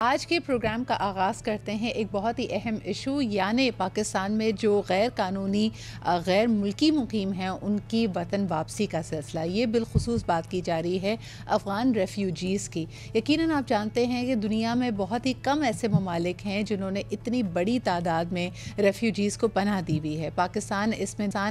आज के प्रोग्राम का आगाज़ करते हैं एक बहुत ही अहम इशू यानी पाकिस्तान में जो गैर कानूनी गैर मुल्की मुकीम हैं उनकी वतन वापसी का सिलसिला। ये बिलखुसूस बात की जा रही है अफ़गान रेफ्यूजीज़ की। यकीनन आप जानते हैं कि दुनिया में बहुत ही कम ऐसे ममालिक हैं जिन्होंने इतनी बड़ी तादाद में रेफ्यूजीज़ को पनाह दी हुई है। पाकिस्तान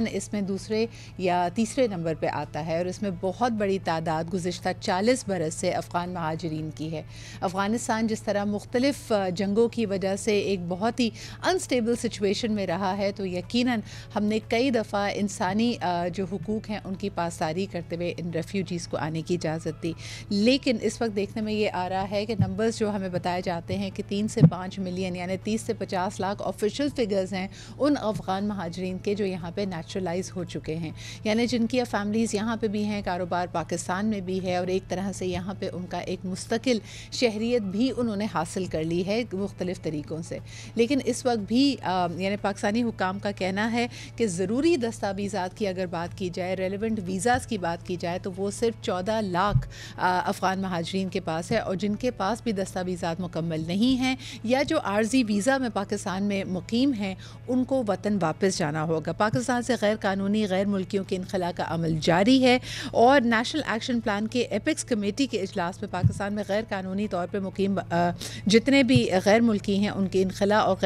इसमें दूसरे या तीसरे नंबर पर आता है और इसमें बहुत बड़ी तादाद गुज़िश्ता 40 बरस से अफ़गान महाजरीन की है। अफ़गानिस्तान जिस तरह मुख्तलिफ जंगों की वजह से एक बहुत ही अनस्टेबल सिचुएशन में रहा है, तो यकीनन हमने कई दफ़ा इंसानी जो हुकूक हैं उनकी पासदारी करते हुए इन रेफ्यूजीज़ को आने की इजाज़त दी। लेकिन इस वक्त देखने में ये आ रहा है कि नंबर्स जो हमें बताए जाते हैं कि 3 से 5 मिलियन यानी 30 से 50 लाख ऑफिशियल फिगर्स हैं उन अफ़गान महाजरीन के जो यहाँ पे नेचुरलाइज हो चुके हैं, यानी जिनकी फैमिलीज़ यहाँ पे भी हैं, कारोबार पाकिस्तान में भी है और एक तरह से यहाँ पे उनका एक मुस्तकिल शहरियत भी उन्होंने हासिल कर ली है मुख्तलिफ़ तरीक़ों से। लेकिन इस वक्त भी यानी पाकिस्तानी हुकाम का कहना है कि ज़रूरी दस्तावेज़ात की अगर बात की जाए, रेलिवेंट वीज़ाज़ की बात की जाए, तो वो सिर्फ 14 लाख अफ़गान महाजरीन के पास है और जिनके पास भी दस्तावेज़ात मुकम्मल नहीं हैं या जो आर्जी वीज़ा में पाकिस्तान में मुकीम हैं उनको वतन वापस जाना होगा। पाकिस्तान से गैर कानूनी गैर मुल्कियों के इनखला का अमल जारी है और नेशनल एक्शन प्लान के एपेक्स कमेटी के इजलास में पाकिस्तान में गैर कानूनी तौर पर मुकीम जितने भी गैर मुल्की हैं उनके इनखला और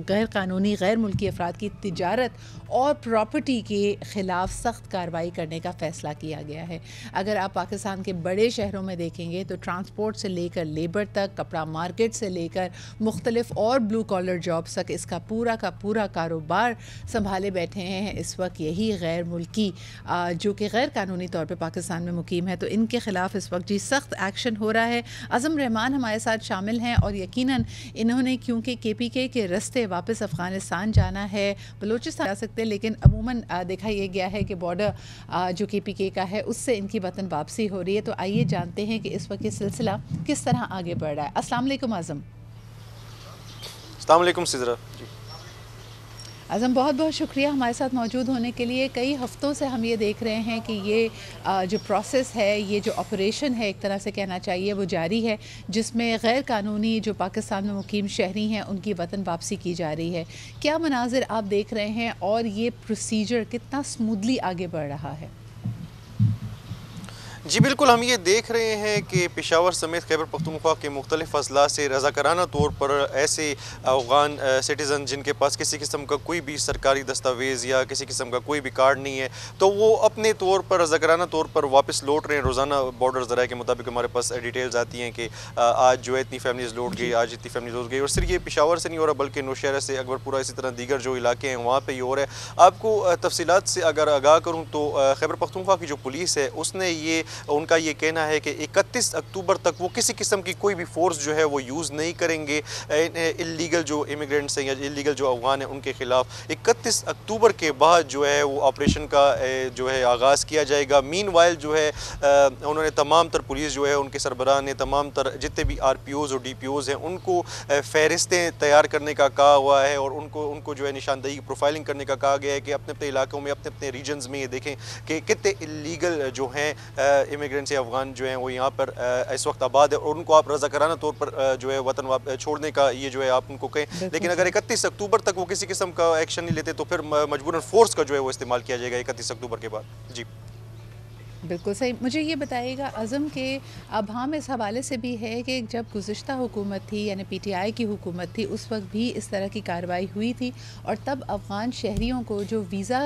गैर कानूनी गैर मुल्की अफराद की तिजारत और प्रॉपर्टी के ख़िलाफ़ सख्त कार्रवाई करने का फ़ैसला किया गया है। अगर आप पाकिस्तान के बड़े शहरों में देखेंगे तो ट्रांसपोर्ट से लेकर लेबर तक, कपड़ा मार्केट से लेकर मुख्तलिफ और ब्लू कॉलर जॉब्स तक इसका पूरा का पूरा कारोबार संभाले बैठे हैं इस वक्त यही गैर मुल्की जो कि गैर कानूनी तौर पर पाकिस्तान में मुकीम है। तो इनके ख़िलाफ़ इस वक्त जी सख्त एक्शन हो रहा है। आज़म रहमान हमारे साथ शामिल हैं और यकीनन इन्होंने क्योंकि KPK के रास्ते वापस अफ़गानिस्तान जाना है, बलूचिस्तान जा सकते हैं, लेकिन अमूमन देखा यह गया है कि बॉर्डर जो KPK का है उससे इनकी वतन वापसी हो रही है। तो आइए जानते हैं कि इस वक्त ये सिलसिला किस तरह आगे बढ़ रहा है। अस्सलाम वालेकुम आज़म। अस्सलाम वालेकुम सिज़रा। आज़म, बहुत बहुत शुक्रिया हमारे साथ मौजूद होने के लिए। कई हफ़्तों से हम ये देख रहे हैं कि ये जो प्रोसेस है, ये जो ऑपरेशन है एक तरह से कहना चाहिए वो जारी है, जिसमें गैर कानूनी जो पाकिस्तान में मुकीम शहरी हैं उनकी वतन वापसी की जा रही है। क्या मनाजिर आप देख रहे हैं और ये प्रोसीजर कितना स्मूथली आगे बढ़ रहा है? जी बिल्कुल, हम ये देख रहे हैं कि पेशावर समेत खैबर पख्तूनख्वा के मुख्तलिफ अजला से रज़ाकाराना तौर पर ऐसे अफ़गान सिटीज़न जिनके पास किसी किस्म का कोई भी सरकारी दस्तावेज़ या किसी किस्म का कोई भी कार्ड नहीं है, तो वो अपने तौर पर रज़ाकाराना तौर पर वापस लौट रहे हैं। रोज़ाना बॉर्डर ज़राए के मुताबिक हमारे पास डिटेल्स आती हैं कि आज जो है इतनी फैमिलीज़ लौट गई, आज इतनी फैमिलीज़ लौट गई। और सिर्फ ये पेशावर से नहीं हो रहा बल्कि नौशहरा से, अकबरपुरा, इसी तरह दीगर जो इलाके हैं वहाँ पर ये हो रहा है। आपको तफसीलात से अगर आगाह करूँ तो खैबर पख्तूनख्वा की जो पुलिस है उसने उनका ये कहना है कि 31 अक्टूबर तक वो किसी किस्म की कोई भी फोर्स जो है वो यूज़ नहीं करेंगे इलीगल जो इमिग्रेंट्स हैं या इलीगल जो अफगान हैं उनके ख़िलाफ़। 31 अक्टूबर के बाद जो है वो ऑपरेशन का जो है आगाज़ किया जाएगा। मीनवाइल जो है उन्होंने तमाम तर पुलिस जो है उनके सरबराह ने तमाम तर जितने भी RPOs और DPOs हैं उनको फ़हरिस्तें तैयार करने का कहा हुआ है और उनको जो है निशानदेही प्रोफाइलिंग करने का कहा गया है कि अपने अपने इलाकों में, अपने अपने रीजन्स में ये देखें कि कितने इलीगल जो हैं इमिग्रेंट्स या अफगान जो हैं वो यहाँ पर इस वक्त आबाद है और उनको आप रज़ाकाराना तौर पर जो है वतन छोड़ने का ये जो है आप उनको कहें। लेकिन अगर 31 अक्टूबर तक वो किसी किस्म का एक्शन नहीं लेते तो फिर मजबूरन फोर्स का जो है वो इस्तेमाल किया जाएगा 31 अक्टूबर के बाद। जी बिल्कुल सही। मुझे ये बताइएगा आज़म के अब हम इस हवाले से भी है कि जब गुज़िश्ता हुकूमत थी यानी PTI की हुकूमत थी उस वक्त भी इस तरह की कार्रवाई हुई थी और तब अफ़गान शहरियों को जो वीज़ा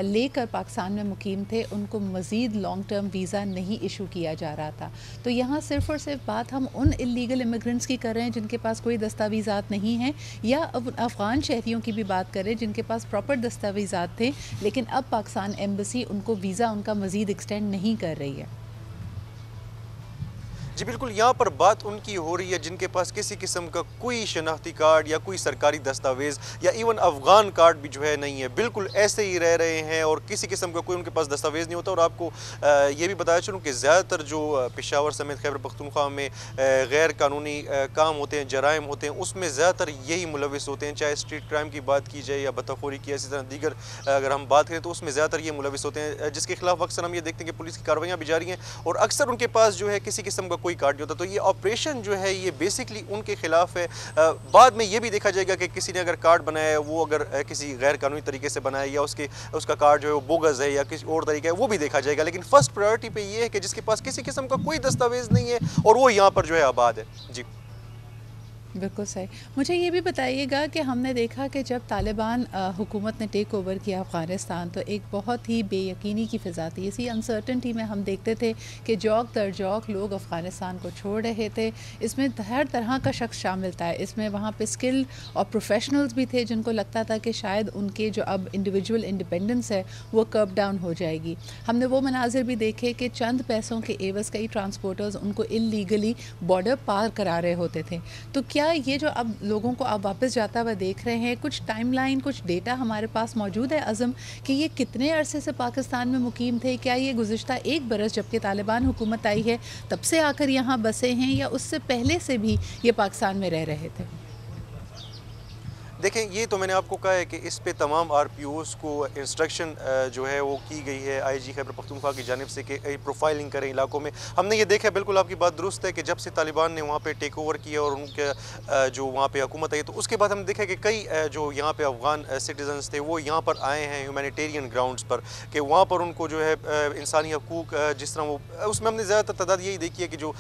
लेकर पाकिस्तान में मुकीम थे उनको मज़ीद लॉन्ग टर्म वीज़ा नहीं इशू किया जा रहा था। तो यहाँ सिर्फ़ और सिर्फ बात हम उन इलीगल इमिग्रेंट्स की कर रहे हैं जिनके पास कोई दस्तावेज़ात नहीं हैं या अफ़गान शहरियों की भी बात करें जिनके पास प्रॉपर दस्तावेज़ात थे लेकिन अब पाकिस्तान एम्बेसी उनको वीज़ा उनका मज़ीद एक्सटेंड नहीं कर रही है? जी बिल्कुल, यहाँ पर बात उनकी हो रही है जिनके पास किसी किस्म का कोई शनाख्ती कार्ड या कोई सरकारी दस्तावेज़ या इवन अफ़गान कार्ड भी जो है नहीं है, बिल्कुल ऐसे ही रह रहे हैं और किसी किस्म का कोई उनके पास दस्तावेज़ नहीं होता। और आपको ये भी बताया चलूँ कि ज़्यादातर जो पेशावर समेत खैबर पख्तूनख्वा में गैर कानूनी काम होते हैं, जराइम होते हैं, उसमें ज़्यादातर यही मुलविस होते हैं, चाहे स्ट्रीट क्राइम की बात की जाए या बदतखोरी की, इसी तरह दीगर अगर हम बात करें तो उसमें ज़्यादातर ये मुलविस होते हैं जिसके खिलाफ अक्सर हम ये देखते हैं कि पुलिस की कार्रवाइयाँ भी जारी हैं और अक्सर उनके पास जो है किसी किस्म का कोई कार्ड नहीं होता। तो ये ऑपरेशन जो है ये बेसिकली उनके खिलाफ है। बाद में ये भी देखा जाएगा कि किसी ने अगर कार्ड बनाया है वो अगर किसी गैर कानूनी तरीके से बनाया या उसका कार्ड जो है वो बोगस है या किसी और तरीके है वो भी देखा जाएगा। लेकिन फर्स्ट प्रायोरिटी पे ये है कि जिसके पास किसी किस्म का कोई दस्तावेज नहीं है और वो यहाँ पर जो है आबाद है। जी बिल्कुल सही। मुझे ये भी बताइएगा कि हमने देखा कि जब तालिबान हुकूमत ने टेक ओवर किया अफ़गानिस्तान, तो एक बहुत ही बेयकीनी की फ़िज़ा थी। इसी अनसर्टनिटी में हम देखते थे कि जौक दर जौक लोग अफ़गानिस्तान को छोड़ रहे थे। इसमें हर तरह का शख्स शामिल था। इसमें वहाँ पे स्किल्ड और प्रोफेशनल्स भी थे जिनको लगता था कि शायद उनके जो अब इंडिविजुअल इंडिपेंडेंस है वो कर्ब डाउन हो जाएगी। हमने वो मनाजिर भी देखे कि चंद पैसों के एवज़ कई ट्रांसपोर्टर्स उनको इल्लीगली बॉर्डर पार करा रहे होते थे। तो क्या ये जो अब लोगों को अब वापस जाता हुआ देख रहे हैं, कुछ टाइमलाइन, कुछ डेटा हमारे पास मौजूद है अज़म कि ये कितने अरसे से पाकिस्तान में मुकीम थे? क्या ये गुज़िश्ता एक बरस जबकि तालिबान हुकूमत आई है तब से आकर यहाँ बसे हैं या उससे पहले से भी ये पाकिस्तान में रह रहे थे? देखें, ये तो मैंने आपको कहा है कि इस पे तमाम आरपीओज़ को इंस्ट्रक्शन जो है वो की गई है आईजी खैबर पख्तूनख्वा की जानिब से कि प्रोफाइलिंग करें इलाकों में। हमने ये देखा, बिल्कुल आपकी बात दुरुस्त है कि जब से तालिबान ने वहाँ पे टेक ओवर किया और उनके जो वहाँ पे हुकूमत आई तो उसके बाद हमने देखा कि कई जो यहाँ पे अफ़गान सिटीजन्स थे वो यहाँ पर आए हैं ह्यूमैनिटेरियन ग्राउंड्स पर, कि वहाँ पर उनको जो है इंसानी हकूक़ जिस तरह वो उसमें हमने ज़्यादातर तादाद यही देखी है कि जो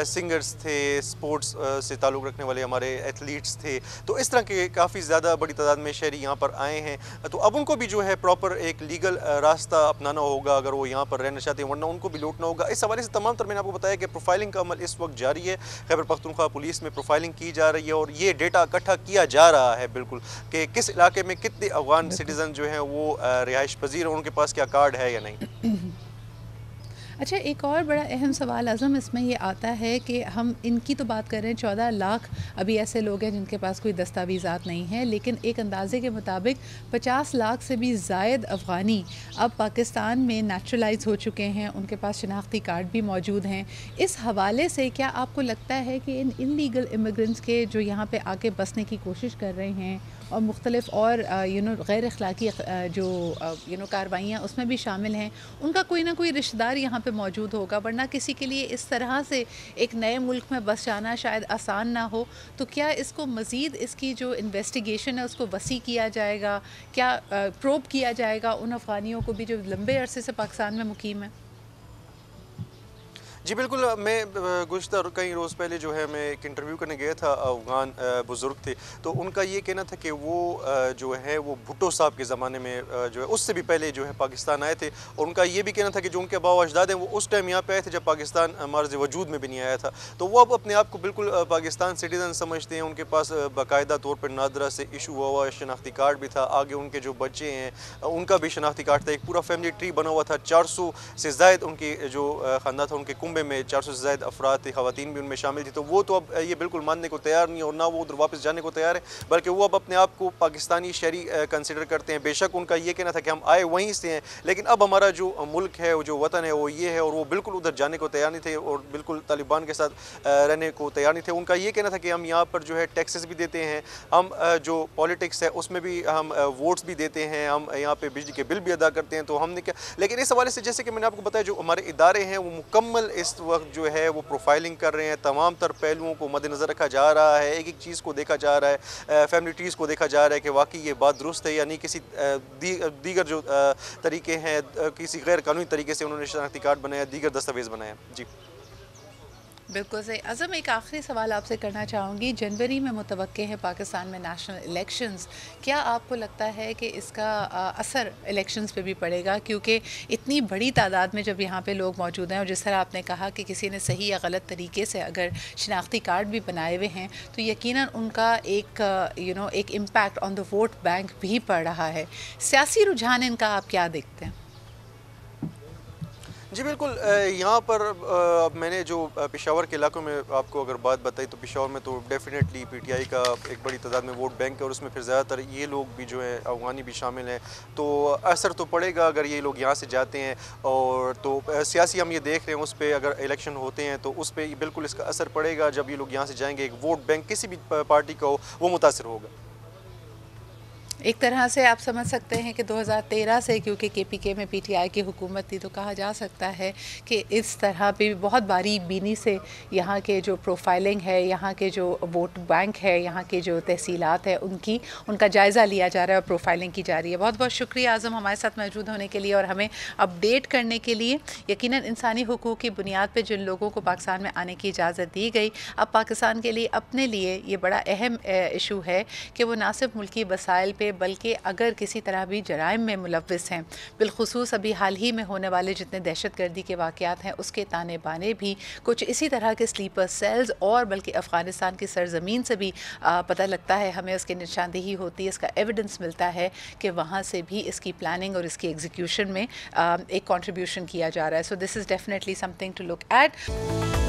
सिंगर्स थे, स्पोर्ट्स से ताल्लुक़ रखने वाले हमारे एथलीट्स थे, तो इस तरह के काफ़ी ज़्यादा बड़ी तादाद में शहरी यहाँ पर आए हैं। तो अब उनको भी जो है प्रॉपर एक लीगल रास्ता अपनाना होगा अगर वो यहाँ पर रहना चाहते हैं, वरना उनको भी लौटना होगा। इस हवाले से तमाम तर मैंने आपको बताया कि प्रोफाइलिंग का अमल इस वक्त जारी है। खैबर पख्तूनख्वा पुलिस में प्रोफाइलिंग की जा रही है और ये डेटा इकट्ठा किया जा रहा है बिल्कुल कि किस इलाके में कितने अफगान सिटीज़न जो हैं वो रिहाइश पजीर और उनके पास क्या कार्ड है या नहीं। अच्छा, एक और बड़ा अहम सवाल आज़म इसमें ये आता है कि हम इनकी तो बात कर रहे हैं, 14 लाख अभी ऐसे लोग हैं जिनके पास कोई दस्तावेज़ात नहीं है, लेकिन एक अंदाजे के मुताबिक 50 लाख से भी ज़ायद अफ़गानी अब पाकिस्तान में नेचुरलाइज हो चुके हैं, उनके पास शनाख्ती कार्ड भी मौजूद हैं। इस हवाले से क्या आपको लगता है कि इन इल्लीगल इमिग्रेंट्स के जो यहाँ पे आके बसने की कोशिश कर रहे हैं और मुख्तलिफ और गैर अखलाकी जो कार्रवाइयाँ उसमें भी शामिल हैं, उनका कोई ना कोई रिश्तेदार यहाँ पे मौजूद होगा, वरना किसी के लिए इस तरह से एक नए मुल्क में बस जाना शायद आसान ना हो। तो क्या इसको मज़ीद इसकी जो इन्वेस्टिगेशन है उसको वसी किया जाएगा? क्या प्रोब किया जाएगा उन अफ़गानियों को भी जो लंबे अरसे से पाकिस्तान में मुकीम है? जी बिल्कुल। मैं गुज़िश्ता कई रोज़ पहले जो है मैं एक इंटरव्यू करने गया था, अफ़गान बुज़ुर्ग थे, तो उनका ये कहना था कि वो जो है वो भुट्टो साहब के ज़माने में जो है उससे भी पहले जो है पाकिस्तान आए थे, और उनका ये भी कहना था कि जो उनके आबा अजदाद हैं वो उस टाइम यहाँ पे आए थे जब पाकिस्तान मार्ज़ वजूद में भी नहीं आया था। तो वो अब अपने आप को बिल्कुल पाकिस्तान सिटीज़न समझते हैं। उनके पास बाकायदा तौर पर नादरा से इशू हुआ शनाख्ती कार्ड भी था, आगे उनके जो बच्चे हैं उनका भी शनाख्ती कार्ड था, एक पूरा फैमिली ट्री बना हुआ था, 400 से ज़ायद उनकी जो ख़ानदान था उनके में 400 से ज़ायद अफराद थे, ख़वातीन भी उनमें शामिल थी। तो वो तो अब ये बिल्कुल मानने को तैयार नहीं और ना वो उधर वापस जाने को तैयार है, बल्कि वो अब अपने आप को पाकिस्तानी शहरी कंसिडर करते हैं। बेशक उनका ये कहना था कि हम आए वहीं से हैं, लेकिन अब हमारा जो मुल्क है, जो वतन है वो ये है, और वो बिल्कुल उधर जाने को तैयार नहीं थे और बिल्कुल तालिबान के साथ रहने को तैयार नहीं थे। उनका ये कहना था कि हम यहाँ पर जो है टैक्सेस भी देते हैं, हम जो पॉलिटिक्स है उसमें भी हम वोट्स भी देते हैं, हम यहाँ पे बिजली के बिल भी अदा करते हैं, तो हमने क्या। लेकिन इस हवाले से जैसे कि मैंने आपको बताया, जो हमारे इदारे हैं वो मुकम्मल इस वक्त जो है वो प्रोफाइलिंग कर रहे हैं, तमाम तर पहलुओं को मद्देनज़र रखा जा रहा है, एक एक चीज़ को देखा जा रहा है, फैमिली ट्रीज़ को देखा जा रहा है कि वाकई ये बात दुरुस्त है या नहीं, किसी दीगर जो तरीके हैं, किसी गैर कानूनी तरीके से उन्होंने शनाख्ती कार्ड बनाया, दीगर दस्तावेज़ बनाया। जी बिल्कुल सही। अज़म, एक आखिरी सवाल आपसे करना चाहूँगी। जनवरी में मुतवक्के है पाकिस्तान में नेशनल इलेक्शंस, क्या आपको लगता है कि इसका असर इलेक्शंस पे भी पड़ेगा? क्योंकि इतनी बड़ी तादाद में जब यहाँ पे लोग मौजूद हैं और जिस तरह आपने कहा कि किसी ने सही या गलत तरीके से अगर शनाख्ती कार्ड भी बनाए हुए हैं तो यकीनन उनका एक impact on the vote bank भी पड़ रहा है। सियासी रुझान इनका आप क्या देखते हैं? जी बिल्कुल। यहाँ पर मैंने जो पेशावर के इलाकों में आपको अगर बात बताई तो पेशावर में तो डेफिनेटली पीटीआई का एक बड़ी तादाद में वोट बैंक है और उसमें फिर ज़्यादातर ये लोग भी जो है अफ़गानी भी शामिल हैं, तो असर तो पड़ेगा अगर ये लोग यहाँ से जाते हैं। और तो सियासी हम ये देख रहे हैं, उस पर अगर इलेक्शन होते हैं तो उस पर बिल्कुल इसका असर पड़ेगा। जब ये लोग यहाँ से जाएंगे, एक वोट बैंक किसी भी पार्टी का हो वो मुतासर होगा। एक तरह से आप समझ सकते हैं कि 2013 से, क्योंकि केपीके में पीटीआई की हुकूमत थी, तो कहा जा सकता है कि इस तरह भी बहुत बारीक बीनी से यहाँ के जो प्रोफाइलिंग है, यहाँ के जो वोट बैंक है, यहाँ के जो तहसीलात है, उनका जायज़ा लिया जा रहा है और प्रोफाइलिंग की जा रही है। बहुत बहुत शुक्रिया आज़म हमारे साथ मौजूद होने के लिए और हमें अपडेट करने के लिए। यकीनन इंसानी हुकूक़ की बुनियाद पर जिन लोगों को पाकिस्तान में आने की इजाज़त दी गई, अब पाकिस्तान के लिए अपने लिए ये बड़ा अहम इशू है कि वो ना सिर्फ मुल्की वसाइल पे, बल्कि अगर किसी तरह भी जराइम में मुलव्वस हैं, बिलखुसूस अभी हाल ही में होने वाले जितने दहशतगर्दी के वाक़यात हैं उसके ताने बाने भी कुछ इसी तरह के स्लीपर सेल्स और बल्कि अफ़गानिस्तान की सरज़मीन से भी पता लगता है, हमें उसकी निशानदेही होती है, इसका एविडेंस मिलता है कि वहाँ से भी इसकी प्लानिंग और इसकी एग्जीक्यूशन में एक कंट्रीब्यूशन किया जा रहा है। So this is definitely something to look eight.